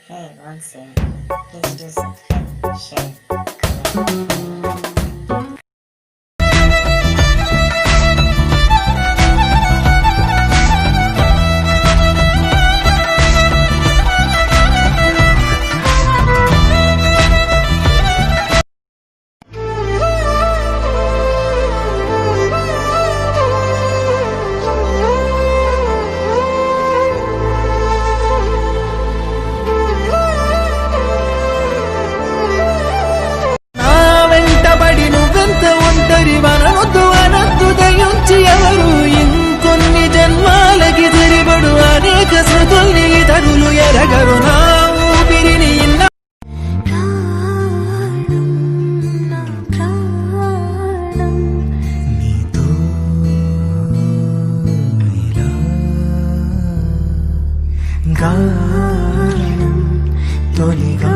Hey, one second. Please use subscribe, share, comment. ఎవరు ఇంకొన్ని జన్మాలకి సరిపడు అనేక శృతుల్ని ఇతరులు ఎరగరు నా ఊపిరిని నీతో గానం తొలిగా